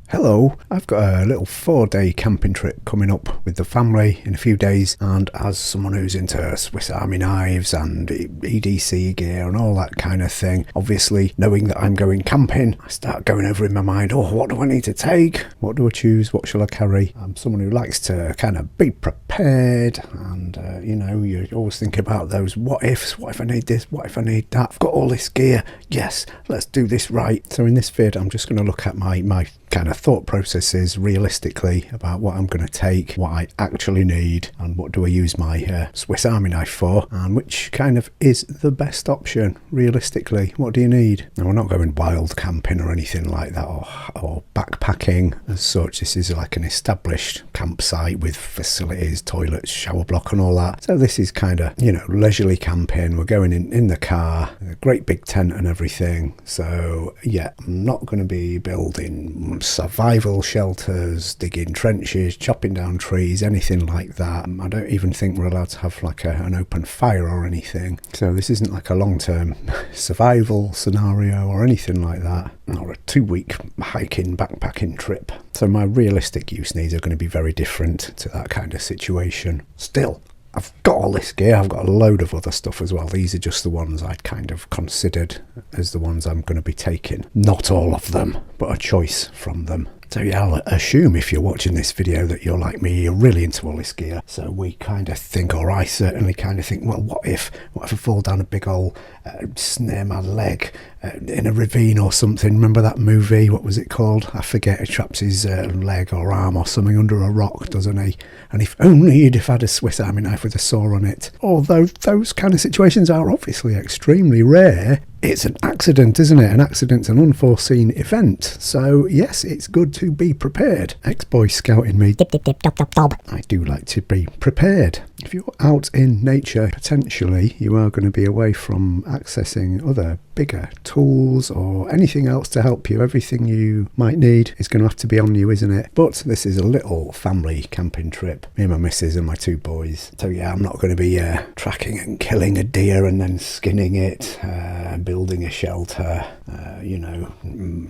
Hello, I've got a little 4-day camping trip coming up with the family in a few days, and as someone who's into Swiss Army knives and EDC gear and all that kind of thing, obviously knowing that I'm going camping, I start going over in my mind, what do I need to take? What do I choose? What shall I carry? I'm someone who likes to kind of be prepared, and you're always thinking about those what ifs. What if I need this? What if I need that? I've got all this gear. Yes, let's do this right. So in this vid, I'm just going to look at my kind of thought processes realistically about what I'm going to take, what I actually need, and what do I use my Swiss Army knife for, and which kind of is the best option realistically. What do you need? Now, we're not going wild camping or anything like that, or backpacking as such. This is like an established campsite with facilities, toilets, shower block and all that. So this is kind of, leisurely camping. We're going in the car, a great big tent and everything. So yeah, I'm not going to be building survival shelters, digging trenches, chopping down trees, anything like that. I don't even think we're allowed to have like an open fire or anything. So this isn't like a long-term survival scenario or anything like that, or a 2-week hiking, backpacking trip. So my realistic use needs are going to be very different to that kind of situation. Still, I've got all this gear, I've got a load of other stuff as well. These are just the ones I'd kind of considered as the ones I'm going to be taking. Not all of them, but a choice from them. So yeah, I'll assume if you're watching this video that you're like me, you're really into all this gear. So we kind of think, or I certainly kind of think, well, what if I fall down a big hole, snare my leg in a ravine or something? Remember that movie? What was it called? I forget. He traps his leg or arm or something under a rock, doesn't he? And if only he'd have had a Swiss Army knife with a saw on it. Although those kind of situations are obviously extremely rare, it's an accident, isn't it? An accident's an unforeseen event. So yes, it's good to be prepared. Ex-boy scouting me. Dip, dip, dip, dob, dob, dob. I do like to be prepared. If you're out in nature, potentially you are going to be away from accessing other bigger tools or anything else to help you. Everything you might need is going to have to be on you, isn't it? But this is a little family camping trip. Me and my missus and my 2 boys. So yeah, I'm not going to be tracking and killing a deer and then skinning it, building a shelter,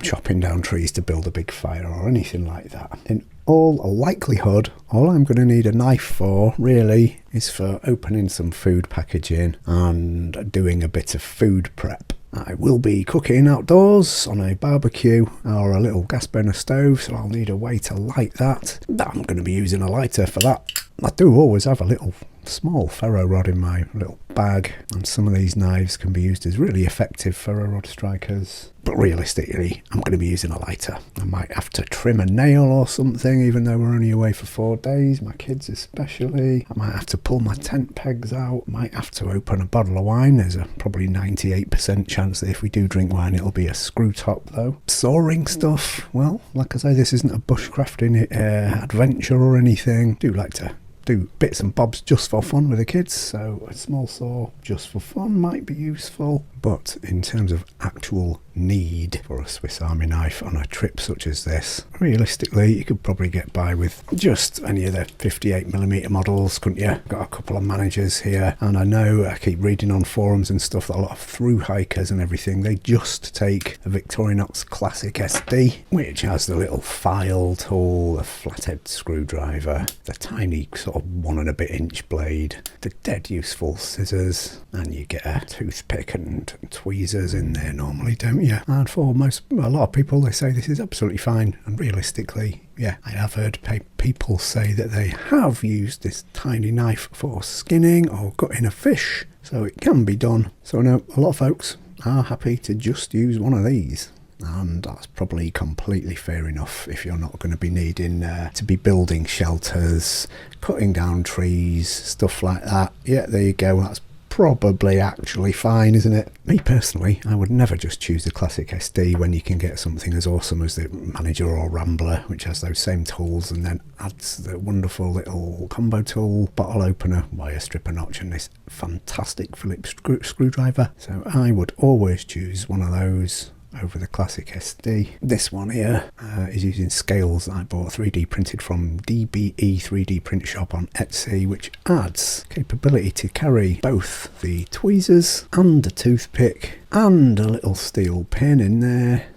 chopping down trees to build a big fire or anything like that. In all likelihood, all I'm going to need a knife for really is for opening some food packaging and doing a bit of food prep. I will be cooking outdoors on a barbecue or a little gas burner stove, so I'll need a way to light that. I'm going to be using a lighter for that. I do always have a little small ferro rod in my little bag, and some of these knives can be used as really effective ferro rod strikers. But realistically, I'm going to be using a lighter. I might have to trim a nail or something, even though we're only away for 4 days, my kids especially. I might have to pull my tent pegs out, might have to open a bottle of wine. There's a probably 98% chance that if we do drink wine, it'll be a screw top though. Sawing stuff, well, like I say, this isn't a bushcrafting adventure or anything. I do like to do bits and bobs just for fun with the kids, so a small saw just for fun might be useful. But in terms of actual need for a Swiss Army knife on a trip such as this, realistically you could probably get by with just any of the 58mm models, couldn't you? Got a couple of managers here, and I know, I keep reading on forums and stuff, that a lot of through hikers and everything, they just take a Victorinox Classic SD, which has the little file tool, the flathead screwdriver, the tiny sort of 1 and a bit inch blade, the dead useful scissors, and you get a toothpick and tweezers in there normally, don't you? And for a lot of people, they say this is absolutely fine. And realistically, yeah, I have heard people say that they have used this tiny knife for skinning or cutting a fish, so it can be done. So I know a lot of folks are happy to just use one of these, and that's probably completely fair enough if you're not going to be needing to be building shelters, cutting down trees, stuff like that. Yeah, there you go. That's probably actually fine, isn't it? Me personally, I would never just choose the Classic SD when you can get something as awesome as the Manager or Rambler, which has those same tools and then adds the wonderful little combo tool, bottle opener, wire stripper notch, and this fantastic Phillips screwdriver. So I would always choose one of those over the Classic SD. This one here is using scales that I bought 3D printed from DBE 3D print shop on Etsy, which adds capability to carry both the tweezers and a toothpick and a little steel pin in there.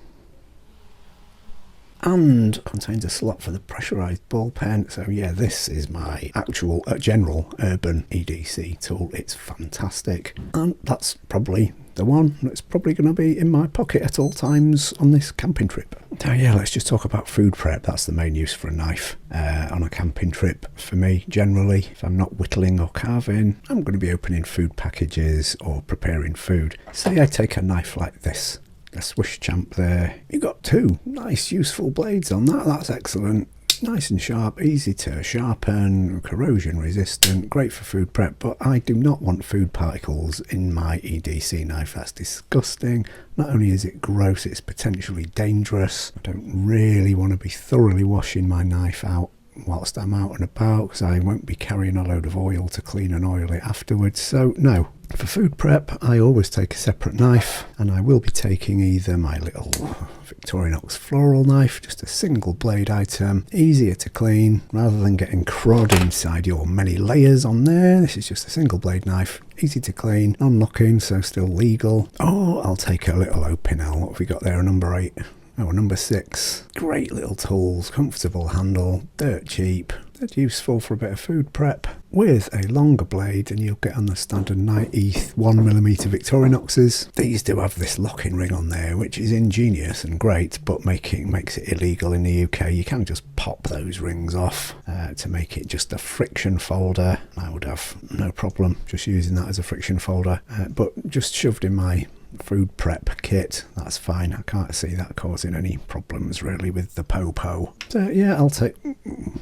and contains a slot for the pressurised ball pen. So yeah, this is my actual general urban EDC tool. It's fantastic, and that's probably the one that's probably going to be in my pocket at all times on this camping trip. Now yeah, let's just talk about food prep. That's the main use for a knife on a camping trip for me. Generally, if I'm not whittling or carving, I'm going to be opening food packages or preparing food. Say I take a knife like this, a Swiss Champ there. You've got two nice useful blades on that. That's excellent. Nice and sharp, easy to sharpen, corrosion resistant, great for food prep, but I do not want food particles in my EDC knife. That's disgusting. Not only is it gross, it's potentially dangerous. I don't really want to be thoroughly washing my knife out whilst I'm out and about, because I won't be carrying a load of oil to clean and oil it afterwards. So no, for food prep I always take a separate knife, and I will be taking either my little Victorinox floral knife, just a single blade item, easier to clean rather than getting crud inside your many layers on there. This is just a single blade knife, easy to clean, non-locking, so still legal. Or I'll take a little Opinel. What have we got there, a number 8? Oh, number 6. Great little tools, comfortable handle, dirt cheap. They're useful for a bit of food prep with a longer blade than you'll get on the standard 1mm Victorinoxes. These do have this locking ring on there, which is ingenious and great, but makes it illegal in the UK. You can just pop those rings off to make it just a friction folder. I would have no problem just using that as a friction folder, but just shoved in my food prep kit, that's fine. I can't see that causing any problems really with the Popo. So yeah, I'll take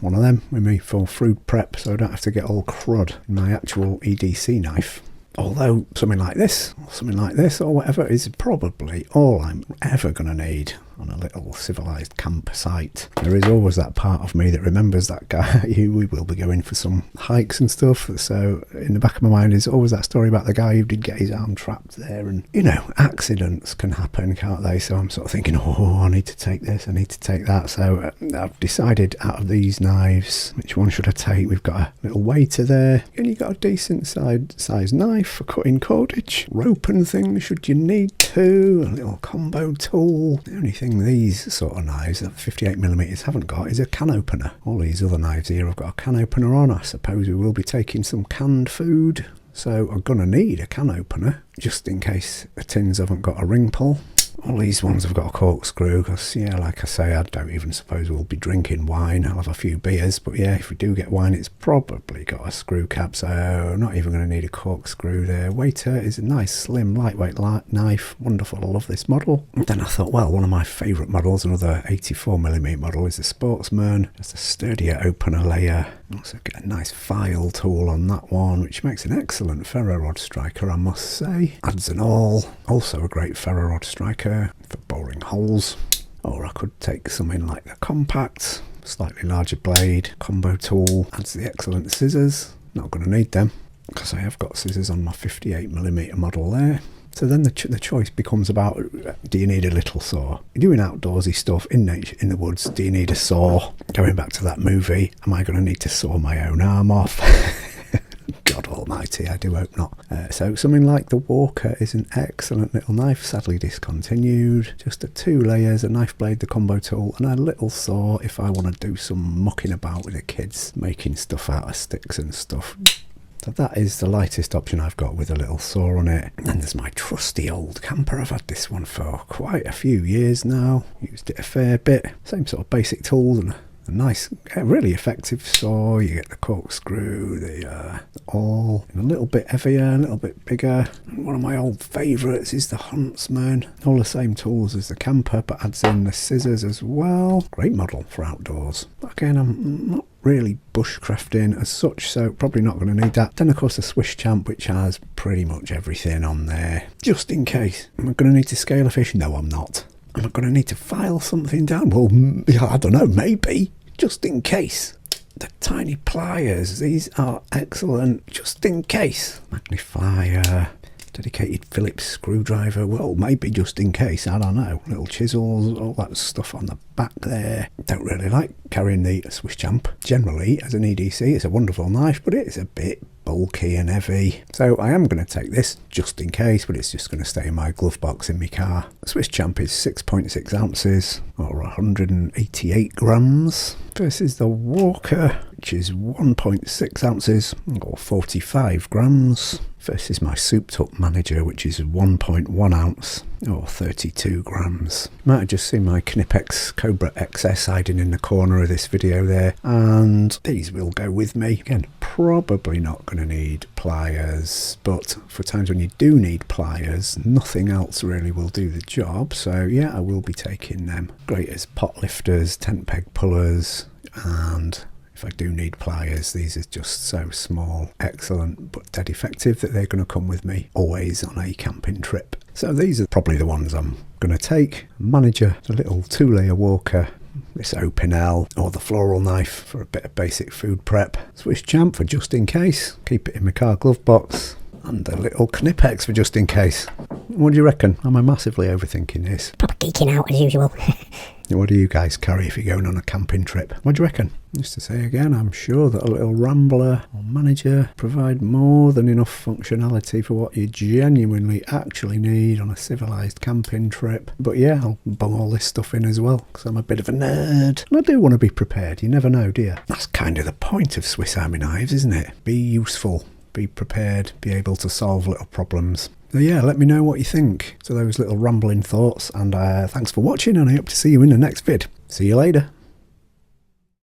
one of them with me for food prep, so I don't have to get all crud in my actual EDC knife. Although something like this or whatever is probably all I'm ever going to need on a little civilised campsite. There is always that part of me that remembers that guy. We will be going for some hikes and stuff, so in the back of my mind is always that story about the guy who did get his arm trapped there, and you know, accidents can happen, can't they? So I'm sort of thinking, oh, I need to take this, I need to take that. So I've decided out of these knives, which one should I take? We've got a little waiter there, and you've got a decent size knife for cutting cordage, rope and things should you need to, a little combo tool. The only thing these sort of knives that 58mm haven't got is a can opener. All these other knives here have got a can opener on. I suppose we will be taking some canned food, so I'm gonna need a can opener just in case the tins haven't got a ring pull. All these ones have got a corkscrew because, yeah, like I say, I don't even suppose we'll be drinking wine. I'll have a few beers, but yeah, if we do get wine, it's probably got a screw cap, so I'm not even going to need a corkscrew there. Waiter is a nice, slim, lightweight knife. Wonderful, I love this model. And then I thought, well, one of my favourite models, another 84mm model, is the Sportsman. Just a sturdier opener layer. Also get a nice file tool on that one, which makes an excellent ferro rod striker, I must say. Adds an awl, also a great ferro rod striker for boring holes. Or I could take something like the Compact, slightly larger blade, combo tool. Adds the excellent scissors. Not going to need them because I have got scissors on my 58mm model there. So then the choice becomes about, do you need a little saw? You're doing outdoorsy stuff in nature, in the woods, do you need a saw? Going back to that movie, am I going to need to saw my own arm off? God almighty, I do hope not. So something like the Walker is an excellent little knife, sadly discontinued. Just the 2 layers, a knife blade, the combo tool, and a little saw if I want to do some mucking about with the kids, making stuff out of sticks and stuff. So that is the lightest option I've got with a little saw on it. And then there's my trusty old camper. I've had this one for quite a few years now. Used it a fair bit. Same sort of basic tools and a nice, really effective saw. You get the corkscrew, the awl, a little bit heavier, a little bit bigger. One of my old favourites is the Huntsman. All the same tools as the camper, but adds in the scissors as well. Great model for outdoors. But again, I'm not really bushcrafting as such, so probably not going to need that. Then of course the Swiss Champ, which has pretty much everything on there, just in case. Am I going to need to scale a fish? No, I'm not. Am I going to need to file something down? Well, I don't know, maybe, just in case. The tiny pliers, these are excellent, just in case. Magnifier, dedicated Phillips screwdriver, well, maybe just in case, I don't know. Little chisels, all that stuff on the back there. Don't really like carrying the Swiss Champ. Generally, as an EDC, it's a wonderful knife, but it's a bit bulky and heavy. So I am going to take this just in case, but it's just going to stay in my glove box in my car. Swiss Champ is 6.6 ounces or 188 grams versus the Walker, which is 1.6 ounces or 45 grams versus my souped up Manager, which is 1.1 ounce or 32 grams. You might have just seen my Knipex Cobra XS hiding in the corner of this video there, and these will go with me. Again, probably not going to need pliers, but for times when you do need pliers, nothing else really will do the job. So yeah, I will be taking them. Great as pot lifters, tent peg pullers, and if I do need pliers, these are just so small, excellent, but dead effective that they're going to come with me always on a camping trip. So these are probably the ones I'm going to take. Manager, the little 2-layer Walker, this Opinel, or the floral knife for a bit of basic food prep. Swiss Champ for just in case, keep it in my car glove box. And a little Knipex for just in case. What do you reckon? Am I massively overthinking this? Proper geeking out as usual. What do you guys carry if you're going on a camping trip? What do you reckon? Just to say again, I'm sure that a little Rambler or Manager provide more than enough functionality for what you genuinely actually need on a civilised camping trip. But yeah, I'll bung all this stuff in as well, because I'm a bit of a nerd. And I do want to be prepared, you never know, do you? That's kind of the point of Swiss Army knives, isn't it? Be useful. Be prepared, be able to solve little problems. So yeah, let me know what you think to those little rambling thoughts, and thanks for watching, and I hope to see you in the next vid. See you later.